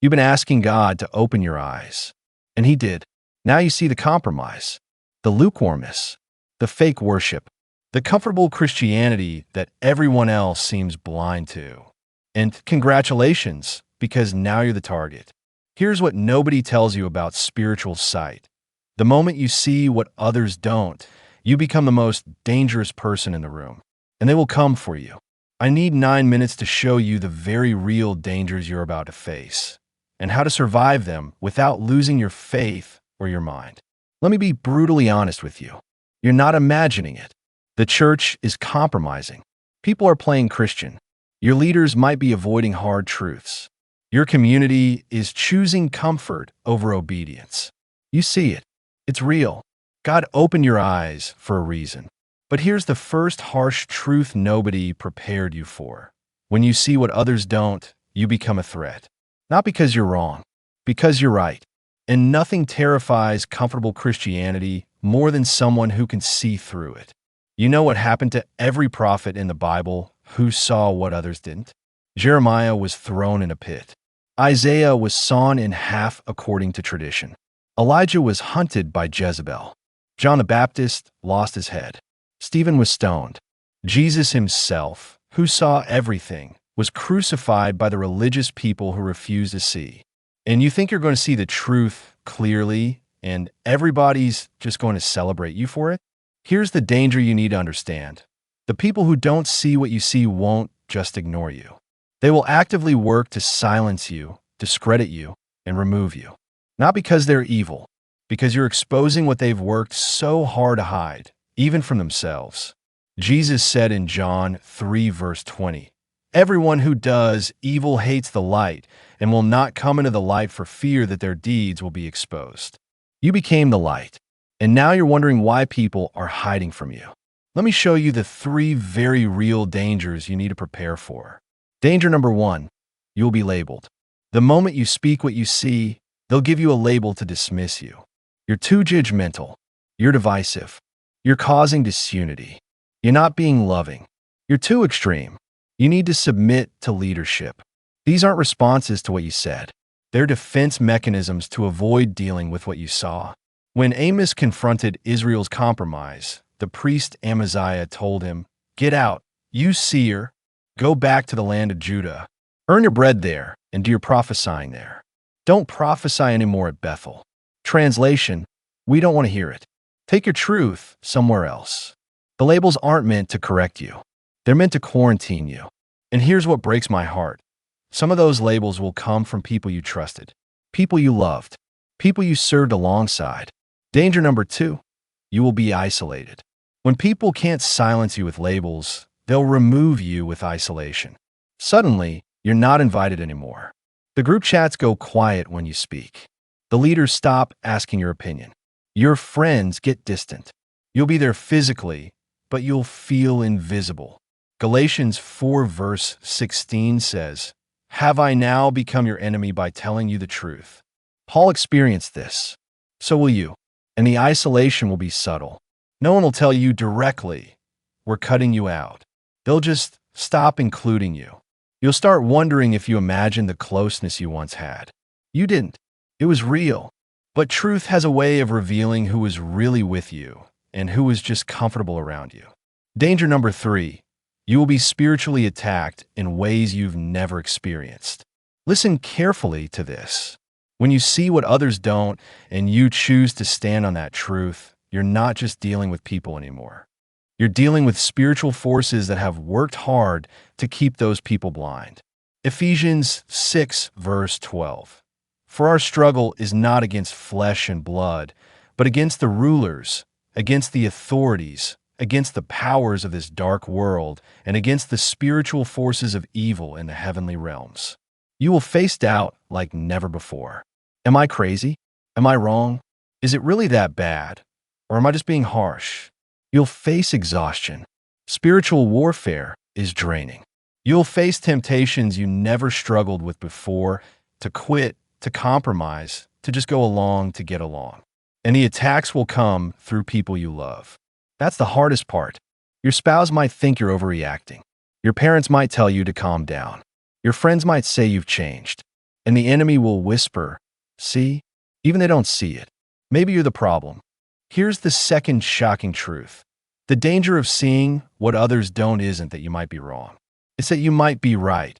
You've been asking God to open your eyes, and He did. Now you see the compromise, the lukewarmness, the fake worship, the comfortable Christianity that everyone else seems blind to. And congratulations, because now you're the target. Here's what nobody tells you about spiritual sight. The moment you see what others don't, you become the most dangerous person in the room, and they will come for you. I need 9 minutes to show you the very real dangers you're about to face, and how to survive them without losing your faith or your mind. Let me be brutally honest with you. You're not imagining it. The church is compromising. People are playing Christian. Your leaders might be avoiding hard truths. Your community is choosing comfort over obedience. You see it. It's real. God opened your eyes for a reason. But here's the first harsh truth nobody prepared you for. When you see what others don't, you become a threat. Not because you're wrong, because you're right. And nothing terrifies comfortable Christianity more than someone who can see through it. You know what happened to every prophet in the Bible who saw what others didn't? Jeremiah was thrown in a pit. Isaiah was sawn in half according to tradition. Elijah was hunted by Jezebel. John the Baptist lost his head. Stephen was stoned. Jesus himself, who saw everything, was crucified by the religious people who refused to see. And you think you're going to see the truth clearly, and everybody's just going to celebrate you for it? Here's the danger you need to understand. The people who don't see what you see won't just ignore you. They will actively work to silence you, discredit you, and remove you. Not because they're evil, because you're exposing what they've worked so hard to hide, even from themselves. Jesus said in John 3, verse 20, "Everyone who does evil hates the light and will not come into the light for fear that their deeds will be exposed." You became the light, and now you're wondering why people are hiding from you. Let me show you the 3 very real dangers you need to prepare for. Danger number 1, you'll be labeled. The moment you speak what you see, they'll give you a label to dismiss you. You're too judgmental. You're divisive. You're causing disunity. You're not being loving. You're too extreme. You need to submit to leadership. These aren't responses to what you said. They're defense mechanisms to avoid dealing with what you saw. When Amos confronted Israel's compromise, the priest Amaziah told him, "Get out, you seer. Go back to the land of Judah. Earn your bread there and do your prophesying there. Don't prophesy anymore at Bethel." Translation, we don't want to hear it. Take your truth somewhere else. The labels aren't meant to correct you. They're meant to quarantine you. And here's what breaks my heart. Some of those labels will come from people you trusted, people you loved, people you served alongside. Danger number 2, you will be isolated. When people can't silence you with labels, they'll remove you with isolation. Suddenly, you're not invited anymore. The group chats go quiet when you speak. The leaders stop asking your opinion. Your friends get distant. You'll be there physically, but you'll feel invisible. Galatians 4 verse 16 says, "Have I now become your enemy by telling you the truth?" Paul experienced this. So will you. And the isolation will be subtle. No one will tell you directly, "We're cutting you out." They'll just stop including you. You'll start wondering if you imagined the closeness you once had. You didn't. It was real. But truth has a way of revealing who was really with you and who was just comfortable around you. Danger number 3, you will be spiritually attacked in ways you've never experienced. Listen carefully to this. When you see what others don't and you choose to stand on that truth, you're not just dealing with people anymore. You're dealing with spiritual forces that have worked hard to keep those people blind. Ephesians 6 verse 12. "For our struggle is not against flesh and blood, but against the rulers, against the authorities, against the powers of this dark world, and against the spiritual forces of evil in the heavenly realms." You will face doubt like never before. Am I crazy? Am I wrong? Is it really that bad? Or am I just being harsh? You'll face exhaustion. Spiritual warfare is draining. You'll face temptations you never struggled with before, to quit, to compromise, to just go along to get along. And the attacks will come through people you love. That's the hardest part. Your spouse might think you're overreacting. Your parents might tell you to calm down. Your friends might say you've changed. And the enemy will whisper, see? Even they don't see it. Maybe you're the problem. Here's the second shocking truth. The danger of seeing what others don't isn't that you might be wrong. It's that you might be right,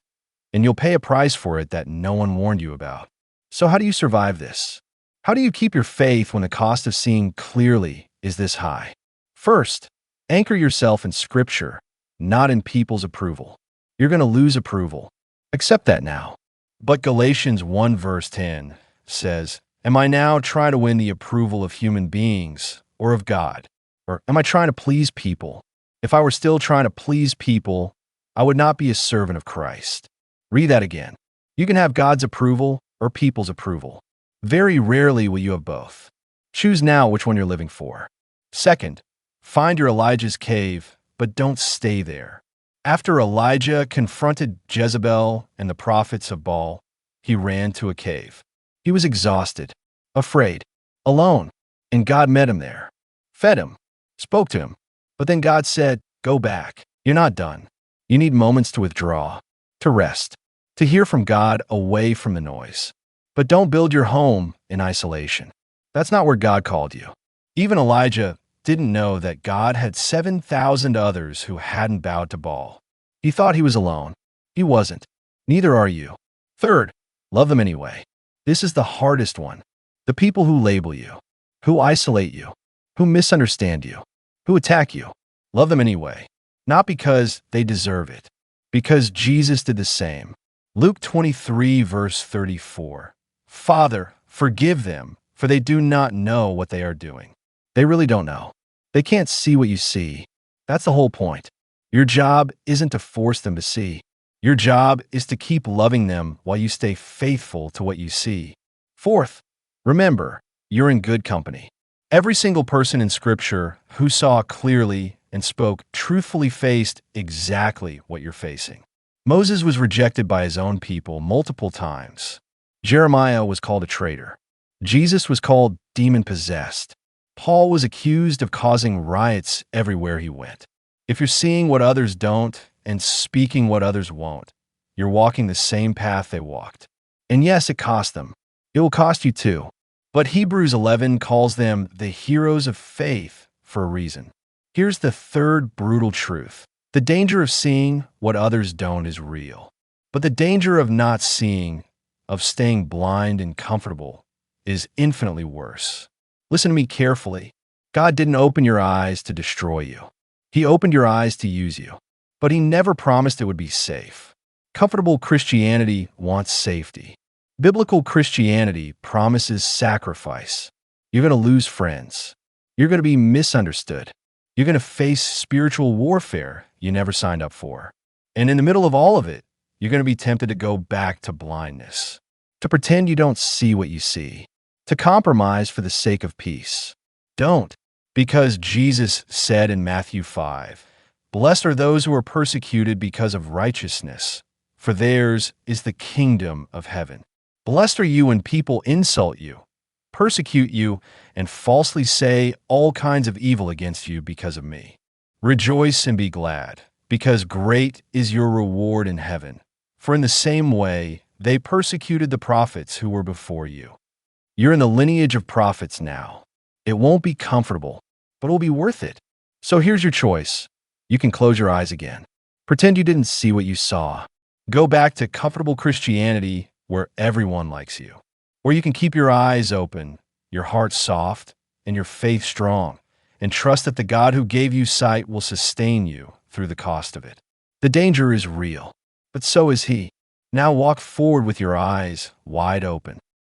and you'll pay a price for it that no one warned you about. So how do you survive this? How do you keep your faith when the cost of seeing clearly is this high? First, anchor yourself in Scripture, not in people's approval. You're going to lose approval. Accept that now. But Galatians 1 verse 10 says, am I now trying to win the approval of human beings or of God? Or am I trying to please people? If I were still trying to please people, I would not be a servant of Christ. Read that again. You can have God's approval or people's approval. Very rarely will you have both. Choose now which one you're living for. Second, find your Elijah's cave, but don't stay there. After Elijah confronted Jezebel and the prophets of Baal, he ran to a cave. He was exhausted, afraid, alone, and God met him there, fed him, spoke to him. But then God said, go back. You're not done. You need moments to withdraw, to rest, to hear from God away from the noise. But don't build your home in isolation. That's not where God called you. Even Elijah didn't know that God had 7,000 others who hadn't bowed to Baal. He thought he was alone. He wasn't. Neither are you. Third, love them anyway. This is the hardest one. The people who label you, who isolate you, who misunderstand you, who attack you. Love them anyway. Not because they deserve it, because Jesus did the same. Luke 23 verse 34. Father, forgive them, for they do not know what they are doing. They really don't know. They can't see what you see. That's the whole point. Your job isn't to force them to see. Your job is to keep loving them while you stay faithful to what you see. Fourth, remember, you're in good company. Every single person in Scripture who saw clearly and spoke truthfully faced exactly what you're facing. Moses was rejected by his own people multiple times. Jeremiah was called a traitor. Jesus was called demon-possessed. Paul was accused of causing riots everywhere he went. If you're seeing what others don't and speaking what others won't, you're walking the same path they walked. And yes, it cost them. It will cost you too. But Hebrews 11 calls them the heroes of faith for a reason. Here's the third brutal truth. The danger of seeing what others don't is real. But the danger of not seeing, of staying blind and comfortable, is infinitely worse. Listen to me carefully. God didn't open your eyes to destroy you. He opened your eyes to use you. But He never promised it would be safe. Comfortable Christianity wants safety. Biblical Christianity promises sacrifice. You're going to lose friends. You're going to be misunderstood. You're going to face spiritual warfare you never signed up for. And in the middle of all of it, you're going to be tempted to go back to blindness, to pretend you don't see what you see, to compromise for the sake of peace. Don't, because Jesus said in Matthew 5, "Blessed are those who are persecuted because of righteousness, for theirs is the kingdom of heaven. Blessed are you when people insult you, persecute you, and falsely say all kinds of evil against you because of me. Rejoice and be glad, because great is your reward in heaven. For in the same way they persecuted the prophets who were before you." You're in the lineage of prophets now. It won't be comfortable, but it will be worth it. So here's your choice. You can close your eyes again. Pretend you didn't see what you saw. Go back to comfortable Christianity where everyone likes you. Or you can keep your eyes open, your heart soft, and your faith strong, and trust that the God who gave you sight will sustain you through the cost of it. The danger is real, but so is He. Now walk forward with your eyes wide open.